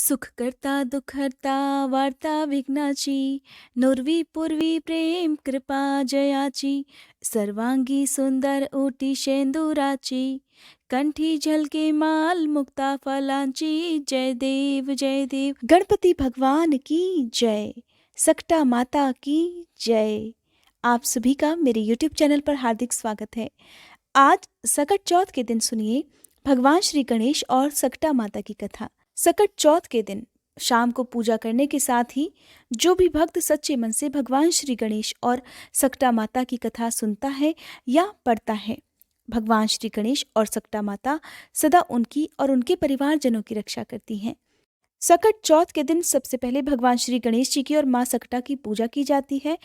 सुख करता दुख हरता वार्ता विघ्नाची, नुरवी पूर्वी प्रेम कृपा जयाची, सर्वांगी सुंदर ओटी शेंदुराची, कंठी झलके माल मुक्ता फलांची, जय देव जय देव गणपति भगवान की जय, सकटा माता की जय। आप सभी का मेरे YouTube चैनल पर हार्दिक स्वागत है। आज सकट चौथ के दिन सुनिए भगवान श्री गणेश और सकटा माता की कथा। सकट चौथ के दिन शाम को पूजा करने के साथ ही जो भी भक्त सच्चे मन से भगवान श्री गणेश और सकटा माता की कथा सुनता है या पढ़ता है, भगवान श्री गणेश और सकटा माता सदा उनकी और उनके परिवारजनों की रक्षा करती हैं। सकट चौथ के दिन सबसे पहले भगवान श्री गणेश जी की और माँ सकटा की पूजा की जाती है,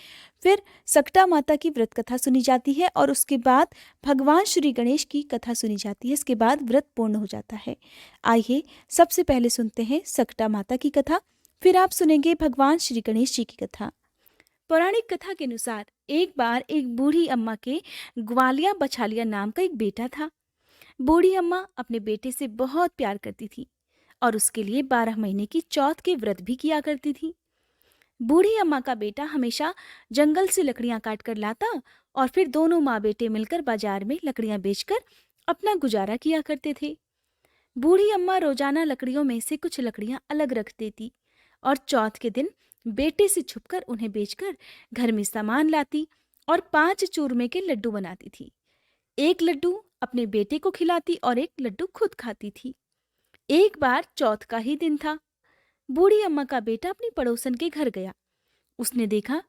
फिर सकटा माता की व्रत कथा सुनी जाती है और उसके बाद भगवान श्री गणेश की कथा सुनी जाती है। इसके बाद व्रत पूर्ण हो जाता है। आइए सबसे पहले सुनते हैं सकटा माता की कथा, फिर आप सुनेंगे भगवान श्री गणेश जी की कथा। पौराणिक कथा के अनुसार एक बार एक बूढ़ी अम्मा के ग्वालिया बछालिया नाम का एक बेटा था। बूढ़ी अम्मा अपने बेटे से बहुत प्यार करती थी और उसके लिए 12 महीने की चौथ के व्रत भी किया करती थी। बूढ़ी अम्मा का बेटा हमेशा जंगल से लकड़ियां काट कर लाता और फिर दोनों माँ बेटे मिलकर बाजार में लकड़ियां बेचकर अपना गुजारा किया करते थे। बूढ़ी अम्मा रोजाना लकड़ियों में से कुछ लकड़ियां अलग रख देती और चौथ के दिन बेटे से छुपकर उन्हें बेचकर घर में सामान लाती और 5 चूरमे के लड्डू बनाती थी। एक लड्डू अपने बेटे को खिलाती और एक लड्डू खुद खाती थी। एक बार चौथ का ही दिन था। बूढ़ी अम्मा का बेटा अपनी पड़ोसन के घर गया। उसने देखा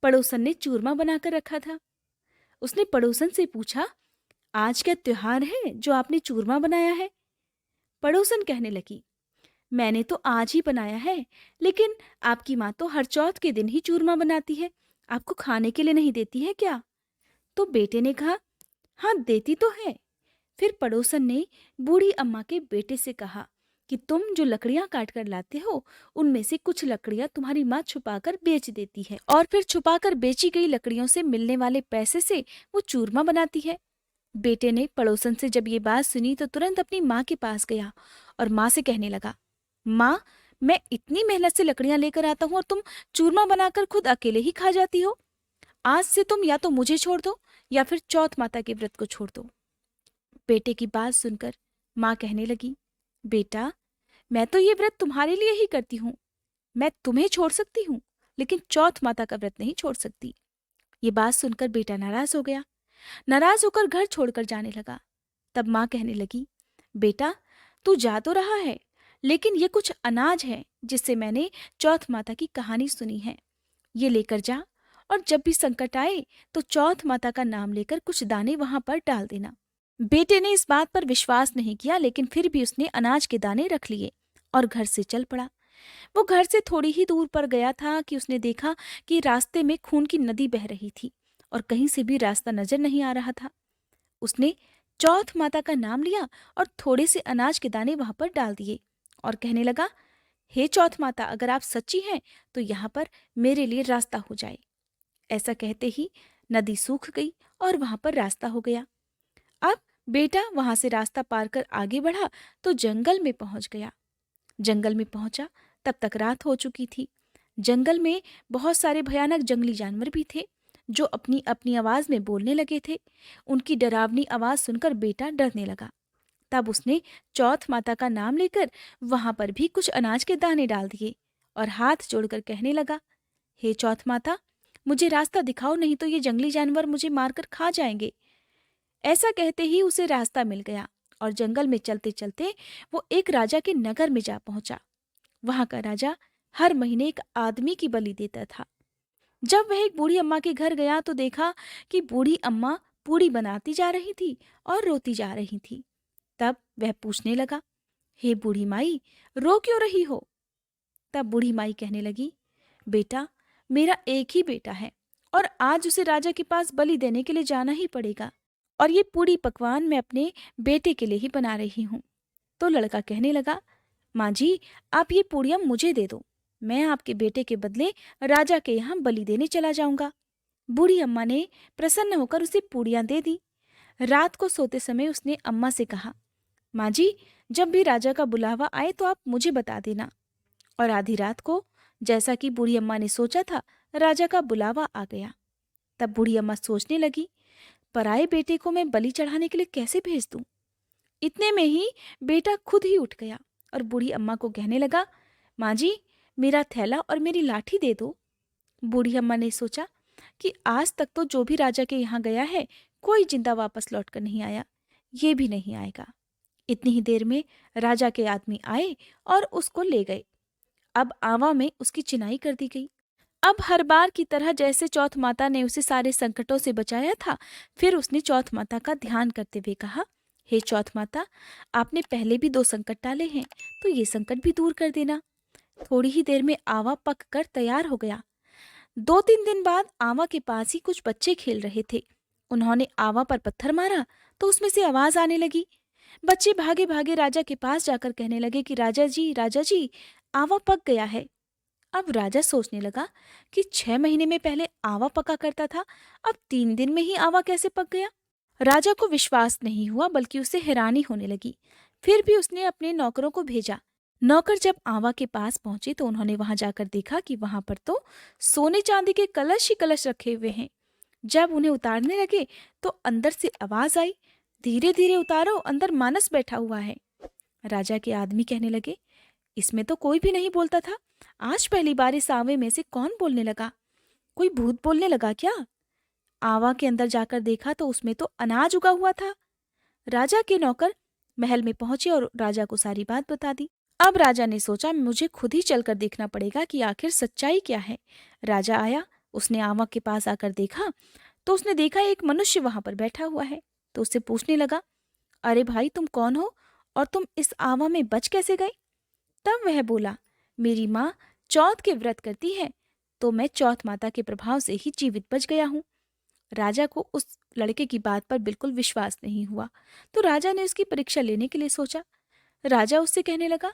पड़ोसन ने चूरमा बनाकर रखा था। उसने पड़ोसन से पूछा, आज क्या त्योहार है जो आपने चूरमा बनाया है? पड़ोसन कहने लगी, मैंने तो आज ही बनाया है, लेकिन आपकी माँ तो हर चौथ के दिन ही चूरमा बनाती है, आपको खाने के लिए नहीं देती है क्या? तो बेटे ने कहा, हाँ देती तो है। फिर पड़ोसन ने बूढ़ी अम्मा के बेटे से कहा कि तुम जो लकड़ियां काट कर लाते हो उनमें से कुछ लकड़ियां तुम्हारी माँ छुपाकर बेच देती है और फिर छुपाकर बेची गई लकड़ियों से मिलने वाले पैसे से वो चूरमा बनाती है। बेटे ने पड़ोसन से जब ये बात सुनी तो तुरंत अपनी माँ के पास गया और माँ से कहने लगा, माँ, मैं इतनी मेहनत से लकड़ियां लेकर आता हूँ और तुम चूरमा बनाकर खुद अकेले ही खा जाती हो। आज से तुम या तो मुझे छोड़ दो या फिर चौथ माता के व्रत को छोड़ दो। बेटे की बात सुनकर माँ कहने लगी, बेटा, मैं तो ये व्रत तुम्हारे लिए ही करती हूँ। मैं तुम्हें छोड़ सकती हूँ, लेकिन चौथ माता का व्रत नहीं छोड़ सकती। ये बात सुनकर बेटा नाराज हो गया। नाराज होकर घर छोड़कर जाने लगा। तब माँ कहने लगी, बेटा, तू जा तो रहा है, लेकिन ये कुछ अनाज है जिससे मैंने चौथ माता की कहानी सुनी है। ये लेकर जा और जब भी संकट आए तो चौथ माता का नाम लेकर कुछ दाने वहां पर डाल देना। बेटे ने इस बात पर विश्वास नहीं किया, लेकिन फिर भी उसने अनाज के दाने रख लिए और घर से चल पड़ा। वो घर से थोड़ी ही दूर पर गया था कि उसने देखा कि रास्ते में खून की नदी बह रही थी और कहीं से भी रास्ता नजर नहीं आ रहा था। उसने चौथ माता का नाम लिया और थोड़े से अनाज के दाने वहां पर डाल दिए और कहने लगा, हे चौथ माता, अगर आप सच्ची हैं तो यहाँ पर मेरे लिए रास्ता हो जाए। ऐसा कहते ही नदी सूख गई और वहां पर रास्ता हो गया। अब बेटा वहां से रास्ता पार कर आगे बढ़ा तो जंगल में पहुंच गया। जंगल में पहुंचा तब तक रात हो चुकी थी। जंगल में बहुत सारे भयानक जंगली जानवर भी थे जो अपनी अपनी आवाज में बोलने लगे थे। उनकी डरावनी आवाज सुनकर बेटा डरने लगा। तब उसने चौथ माता का नाम लेकर वहां पर भी कुछ अनाज के दाने डाल दिए और हाथ जोड़कर कहने लगा, हे चौथ माता, मुझे रास्ता दिखाओ, नहीं तो ये जंगली जानवर मुझे मारकर खा जाएंगे। ऐसा कहते ही उसे रास्ता मिल गया और जंगल में चलते चलते वो एक राजा के नगर में जा पहुंचा। वहां का राजा हर महीने एक आदमी की बलि देता था। जब वह एक बूढ़ी अम्मा के घर गया तो देखा कि बूढ़ी अम्मा पूड़ी बनाती जा रही थी और रोती जा रही थी। तब वह पूछने लगा, हे बूढ़ी माई, रो क्यों रही हो? तब बूढ़ी माई कहने लगी, बेटा, मेरा एक ही बेटा है और आज उसे राजा के पास बलि देने के लिए जाना ही पड़ेगा और ये पूरी पकवान मैं अपने बेटे के लिए ही बना रही हूँ। तो लड़का कहने लगा, माँ जी, आप ये पूड़ियाँ मुझे दे दो, मैं आपके बेटे के बदले राजा के यहाँ बलि देने चला जाऊंगा। बूढ़ी अम्मा ने प्रसन्न होकर उसे पूड़ियाँ दे दी। रात को सोते समय उसने अम्मा से कहा, माँ जी, जब भी राजा का बुलावा आए तो आप मुझे बता देना, और आधी रात को, जैसा कि बूढ़ी अम्मा ने सोचा था, राजा का बुलावा आ गया। तब बूढ़ी अम्मा सोचने लगी, पराए बेटे को मैं बलि चढ़ाने के लिए कैसे भेज दूं? इतने में ही बेटा खुद ही उठ गया और बूढ़ी अम्मा को कहने लगा, माँ जी, मेरा थैला और मेरी लाठी दे दो। बूढ़ी अम्मा ने सोचा कि आज तक तो जो भी राजा के यहाँ गया है, कोई जिंदा वापस लौट कर नहीं आया, ये भी नहीं आएगा। इतनी ही देर में राजा के आदमी आए और उसको ले गए। अब आवा में उसकी चिनाई कर दी गई। अब हर बार की तरह जैसे चौथ माता ने उसे सारे संकटों से बचाया था, फिर उसने चौथ माता का ध्यान करते हुए कहा, हे चौथ माता, आपने पहले भी 2 संकट टाले हैं, तो ये संकट भी दूर कर देना। थोड़ी ही देर में आवा पक कर तैयार हो गया। 2-3 दिन बाद आवा के पास ही कुछ बच्चे खेल रहे थे। उन्होंने आवा पर पत्थर मारा तो उसमें से आवाज आने लगी। बच्चे भागे भागे राजा के पास जाकर कहने लगे कि राजा जी, आवा पक गया है। अब राजा सोचने लगा कि 6 महीने में पहले आवा पका करता था, अब 3 दिन में ही आवा कैसे पक गया? राजा को विश्वास नहीं हुआ, बल्कि उसे हैरानी होने लगी। फिर भी उसने अपने नौकरों को भेजा। नौकर जब आवा के पास पहुंचे तो उन्होंने वहां जाकर देखा कि वहां पर तो सोने चांदी के कलश ही कलश रखे हुए हैं। जब उन्हें उतारने लगे तो अंदर से आवाज आई, धीरे धीरे उतारो, अंदर मानस बैठा हुआ है। राजा के आदमी कहने लगे, इसमें तो कोई भी नहीं बोलता था, आज पहली बार इस आवे में से कौन बोलने लगा? कोई भूत बोलने लगा क्या? आवा के अंदर जाकर देखा तो उसमें तो अनाज उगा हुआ था। राजा के नौकर महल में पहुंचे और राजा को सारी बात बता दी। अब राजा ने सोचा, मुझे खुद ही चलकर देखना पड़ेगा कि आखिर सच्चाई क्या है। राजा आया, उसने आवा के पास आकर देखा तो उसने देखा एक मनुष्य वहां पर बैठा हुआ है। तो उससे पूछने लगा, अरे भाई, तुम कौन हो और तुम इस आवा में बच कैसे गए? तब वह बोला, मेरी माँ चौथ के व्रत करती है, तो मैं चौथ माता के प्रभाव से ही जीवित बच गया हूँ। राजा को उस लड़के की बात पर बिल्कुल विश्वास नहीं हुआ, तो राजा ने उसकी परीक्षा लेने के लिए सोचा। राजा उससे कहने लगा,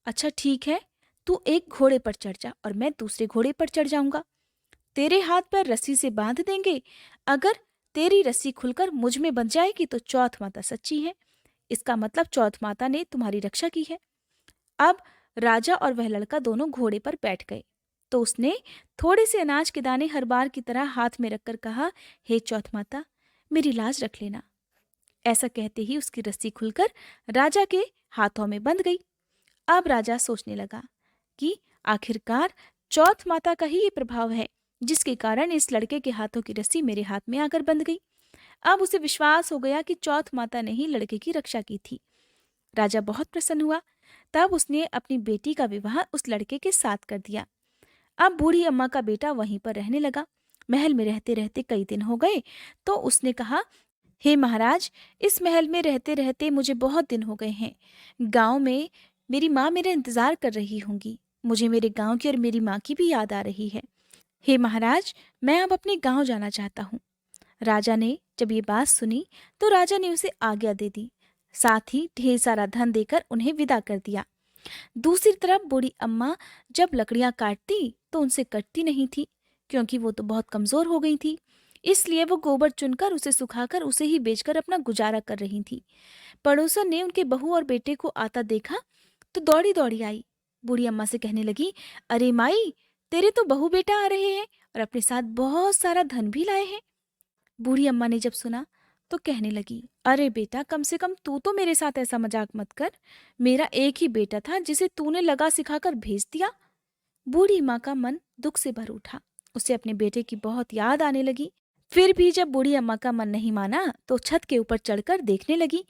अच्छा ठीक है, तू एक घोड़े पर चढ़ जा और मैं दूसरे घोड़े पर चढ़ जाऊंगा। तेरे हाथ पर रस्सी से बांध देंगे। अगर तेरी रस्सी खुलकर मुझ में बंध जाएगी तो चौथ माता सच्ची है, इसका मतलब चौथ माता ने तुम्हारी रक्षा की है। अब राजा और वह लड़का दोनों घोड़े पर बैठ गए। तो उसने थोड़े से अनाज के दाने हर बार की तरह हाथ में रखकर कहा, हे चौथ माता, मेरी लाज रख लेना। ऐसा कहते ही उसकी रस्सी खुलकर राजा के हाथों में बंध गई। अब राजा सोचने लगा कि आखिरकार चौथ माता का ही ये प्रभाव है, जिसके कारण इस लड़के के हाथों की रस्सी मेरे हाथ में आकर बंध गई। अब उसे विश्वास हो गया कि चौथ माता ने ही लड़के की रक्षा की थी। राजा बहुत प्रसन्न हुआ। तब उसने अपनी बेटी का विवाह उस लड़के के साथ कर दिया। अब बूढ़ी अम्मा का बेटा वहीं पर रहने लगा। महल में रहते रहते कई दिन हो गए तो उसने कहा, हे महाराज, इस महल में रहते रहते मुझे बहुत दिन हो गए हैं। गांव में मेरी माँ मेरा इंतजार कर रही होंगी। मुझे मेरे गांव की और मेरी माँ की भी याद आ रही है। हे महाराज, मैं अब अपने गांव जाना चाहता हूँ। राजा ने जब ये बात सुनी तो राजा ने उसे आज्ञा दे दी, साथ ही ढेर सारा धन देकर उन्हें विदा कर दिया। दूसरी तरफ बूढ़ी अम्मा जब लकड़ियां काटती तो उनसे कटती नहीं थी, क्योंकि वो तो बहुत कमजोर हो गई थी। इसलिए वो गोबर चुनकर उसे सुखाकर उसे ही बेचकर अपना गुजारा कर रही थी। पड़ोसन ने उनके बहू और बेटे को आता देखा तो दौड़ी दौड़ी आई। बूढ़ी अम्मा से कहने लगी, अरे माई, तेरे तो बहू बेटा आ रहे हैं और अपने साथ बहुत सारा धन भी लाए हैं। बूढ़ी अम्मा ने जब सुना तो कहने लगी, अरे बेटा, कम से कम तू तो मेरे साथ ऐसा मजाक मत कर। मेरा एक ही बेटा था जिसे तूने लगा सिखाकर भेज दिया। बूढ़ी माँ का मन दुख से भर उठा। उसे अपने बेटे की बहुत याद आने लगी। फिर भी जब बूढ़ी अम्मा का मन नहीं माना तो छत के ऊपर चढ़कर देखने लगी।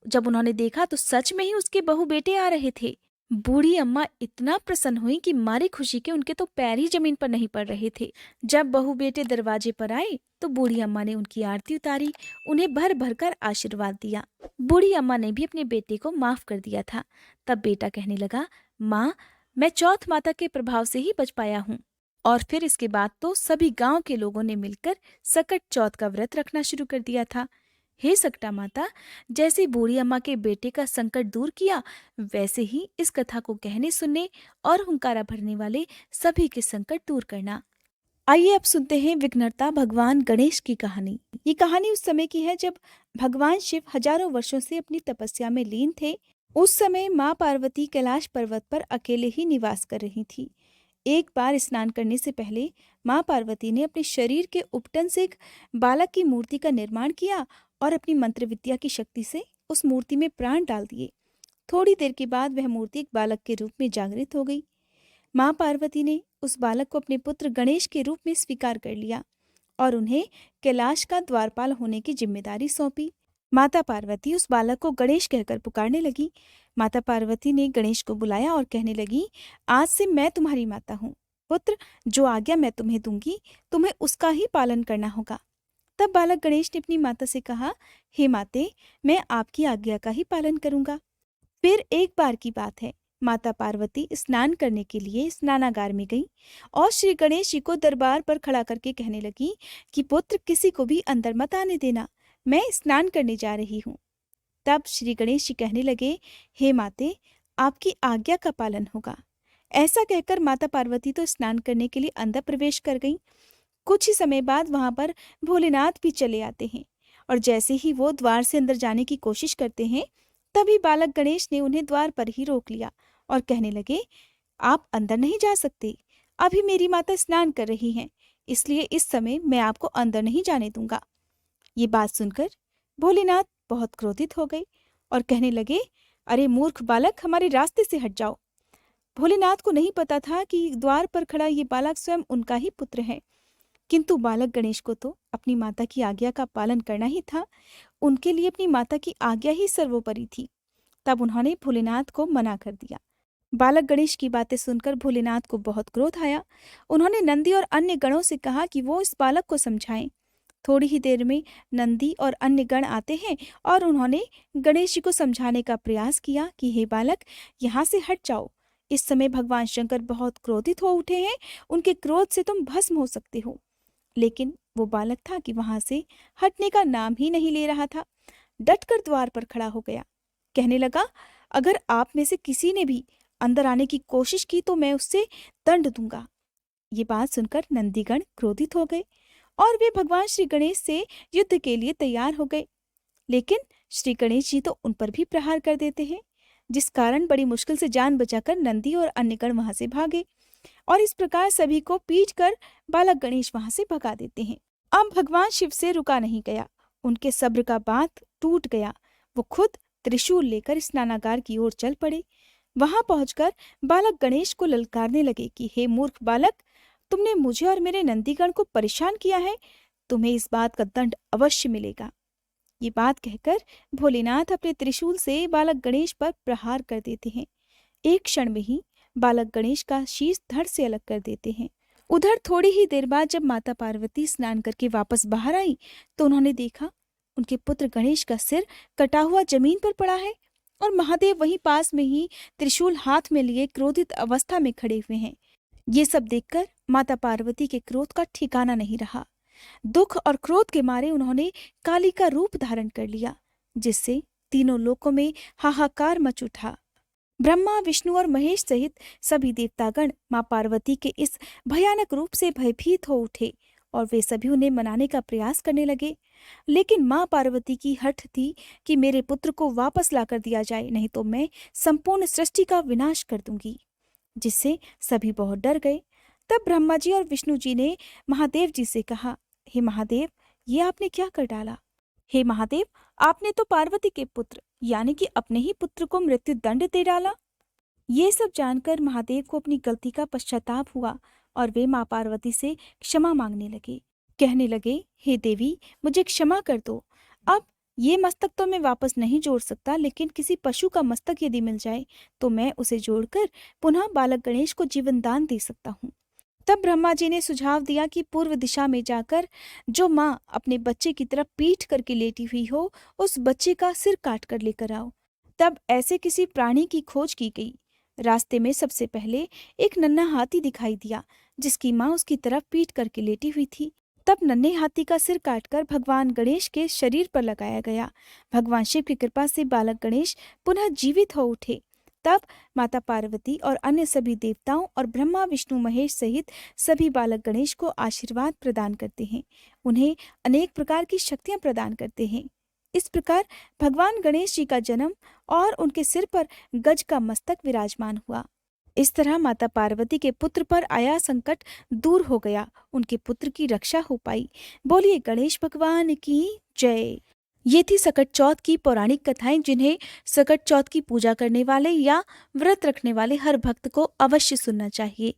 जब उन्होंने देखा तो सच में ही उसके बहू बेटे आ रहे थे। बूढ़ी अम्मा इतना प्रसन्न हुई कि मारी खुशी के उनके तो पैर ही जमीन पर नहीं पड़ रहे थे। जब बहू बेटे दरवाजे पर आए तो बूढ़ी अम्मा ने उनकी आरती उतारी, उन्हें भर भर कर आशीर्वाद दिया। बूढ़ी अम्मा ने भी अपने बेटे को माफ कर दिया था। तब बेटा कहने लगा, माँ, मैं चौथ माता के प्रभाव से ही बच पाया हूँ। और फिर इसके बाद तो सभी गांव के लोगों ने मिलकर सकट चौथ का व्रत रखना शुरू कर दिया था। हे सकटा माता, जैसे बूढ़ी अम्मा के बेटे का संकट दूर किया, वैसे ही इस कथा को कहने सुनने और हुंकारा भरने वाले सभी के संकट दूर करना। आइए अब सुनते हैं विघ्नहर्ता भगवान गणेश की कहानी। ये कहानी उस समय की है जब भगवान शिव हजारों वर्षों से अपनी तपस्या में लीन थे उस समय माँ पार्वती कैलाश पर्वत पर अकेले ही निवास कर रही थी। एक बार स्नान करने से पहले माँ पार्वती ने अपने शरीर के उपटन से एक बालक की मूर्ति का निर्माण किया और अपनी मंत्र विद्या की शक्ति से उस मूर्ति में प्राण डाल दिए। थोड़ी देर के बाद वह मूर्ति एक बालक के रूप में जागृत हो गई। माँ पार्वती ने उस बालक को अपने पुत्र गणेश के रूप में स्वीकार कर लिया और उन्हें कैलाश का द्वारपाल होने की जिम्मेदारी सौंपी। माता पार्वती उस बालक को गणेश कहकर पुकारने लगी। माता पार्वती ने गणेश को बुलाया और कहने लगी, आज से मैं तुम्हारी माता हूँ। पुत्र, जो आज्ञा मैं तुम्हें दूंगी तुम्हें उसका ही पालन करना होगा। तब बालक गणेश ने अपनी माता से कहा, हे माते, मैं आपकी आज्ञा का ही पालन करूंगा। फिर एक बार की बात है, माता पार्वती स्नान करने के लिए स्नानागार में गई और श्री गणेश जी को दरबार पर खड़ा करके कहने लगी कि पुत्र, किसी को भी अंदर मत आने देना, मैं स्नान करने जा रही हूँ। तब श्री गणेश जी कहने लगे, हे माते, आपकी आज्ञा का पालन होगा। ऐसा कहकर माता पार्वती तो स्नान करने के लिए अंदर प्रवेश कर गई। कुछ ही समय बाद वहां पर भोलेनाथ भी चले आते हैं और जैसे ही वो द्वार से अंदर जाने की कोशिश करते हैं, तभी बालक गणेश ने उन्हें द्वार पर ही रोक लिया और कहने लगे, आप अंदर नहीं जा सकते, अभी मेरी माता स्नान कर रही हैं, इसलिए इस समय मैं आपको अंदर नहीं जाने दूंगा। ये बात सुनकर भोलेनाथ बहुत क्रोधित हो गए और कहने लगे, अरे मूर्ख बालक, हमारे रास्ते से हट जाओ। भोलेनाथ को नहीं पता था कि द्वार पर खड़ा ये बालक स्वयं उनका ही पुत्र है, किंतु बालक गणेश को तो अपनी माता की आज्ञा का पालन करना ही था। उनके लिए अपनी माता की आज्ञा ही सर्वोपरि थी। तब उन्होंने भोलेनाथ को मना कर दिया। बालक गणेश की बातें सुनकर भोलेनाथ को बहुत क्रोध आया। उन्होंने नंदी और अन्य गणों से कहा कि वो इस बालक को समझाएं। थोड़ी ही देर में नंदी और अन्य गण आते हैं और उन्होंने गणेश जी को समझाने का प्रयास किया कि हे बालक, यहाँ से हट जाओ। इस समय भगवान शंकर बहुत क्रोधित हो उठे हैं, उनके क्रोध से तुम भस्म हो सकते हो। लेकिन वो बालक था कि वहां से हटने का नाम ही नहीं ले रहा था। डटकर द्वार पर खड़ा हो गया। कहने लगा, अगर आप में से किसी ने भी अंदर आने की कोशिश की तो मैं उससे दंड दूंगा। ये बात सुनकर नंदीगण क्रोधित हो गए और वे भगवान श्री गणेश से युद्ध के लिए तैयार हो गए। लेकिन श्री गणेश जी तो उन पर भी प्रहार कर देते हैं, जिस कारण बड़ी मुश्किल से जान बचाकर नंदी और अन्य गण वहां से भागे और इस प्रकार सभी को पीट कर बालक गणेश वहां से भगा देते हैं। अब भगवान शिव से रुका नहीं गया, उनके सब्र का बांध टूट गया। वो खुद त्रिशूल लेकर स्नानागार की ओर चल पड़े। वहां पहुंचकर बालक गणेश को ललकारने लगे कि हे मूर्ख बालक, तुमने मुझे और मेरे नंदीगण को परेशान किया है, तुम्हें इस बात का दंड अवश्य मिलेगा। ये बात कहकर भोलेनाथ अपने त्रिशूल से बालक गणेश पर प्रहार कर देते हैं। एक क्षण में ही बालक गणेश का शीश धड़ से अलग कर देते हैं। उधर थोड़ी ही देर बाद जब माता पार्वती स्नान करके वापस बाहर आई तो उन्होंने देखा उनके पुत्र गणेश का सिर कटा हुआ जमीन पर पड़ा है और महादेव वहीं पास में ही त्रिशूल हाथ में लिए क्रोधित अवस्था में खड़े हुए हैं। ये सब देखकर माता पार्वती के क्रोध का ठिकाना नहीं रहा। दुख और क्रोध के मारे उन्होंने काली का रूप धारण कर लिया, जिससे तीनों लोकों में हाहाकार मच उठा। ब्रह्मा, विष्णु और महेश सहित सभी देवतागण मां पार्वती के इस भयानक रूप से भयभीत हो उठे और वे सभी उन्हें मनाने का प्रयास करने लगे। लेकिन मां पार्वती की हठ थी कि मेरे पुत्र को वापस लाकर दिया जाए, नहीं तो मैं संपूर्ण सृष्टि का विनाश कर दूंगी, जिससे सभी बहुत डर गए। तब ब्रह्मा जी और विष्णु जी ने महादेव जी से कहा, हे महादेव, ये आपने क्या कर डाला? हे महादेव, आपने तो पार्वती के पुत्र यानी कि अपने ही पुत्र को मृत्यु दंड दे डाला। ये सब जानकर महादेव को अपनी गलती का पश्चाताप हुआ और वे मां पार्वती से क्षमा मांगने लगे। कहने लगे, हे देवी, मुझे क्षमा कर दो। अब ये मस्तक तो मैं वापस नहीं जोड़ सकता, लेकिन किसी पशु का मस्तक यदि मिल जाए तो मैं उसे जोड़कर पुनः बालक गणेश को जीवन दान दे सकता हूँ। तब ब्रह्मा जी ने सुझाव दिया कि पूर्व दिशा में जाकर जो माँ अपने बच्चे की तरफ पीठ करके लेटी हुई हो, उस बच्चे का सिर काट कर लेकर आओ। तब ऐसे किसी प्राणी की खोज की गई। रास्ते में सबसे पहले एक नन्हा हाथी दिखाई दिया, जिसकी माँ उसकी तरफ पीठ करके लेटी हुई थी। तब नन्हे हाथी का सिर काटकर भगवान गणेश के शरीर पर लगाया गया। भगवान शिव की कृपा से बालक गणेश पुनः जीवित हो उठे। तब माता पार्वती और अन्य सभी देवताओं और ब्रह्मा, विष्णु, महेश सहित सभी बालक गणेश को आशीर्वाद प्रदान करते हैं, उन्हें अनेक प्रकार की शक्तियां प्रदान करते हैं। इस प्रकार भगवान गणेश जी का जन्म और उनके सिर पर गज का मस्तक विराजमान हुआ। इस तरह माता पार्वती के पुत्र पर आया संकट दूर हो गया, उनके पुत्र की रक्षा हो पाई। बोलिए गणेश भगवान की जय। ये थी सकट चौथ की पौराणिक कथाएं, जिन्हें सकट चौथ की पूजा करने वाले या व्रत रखने वाले हर भक्त को अवश्य सुनना चाहिए।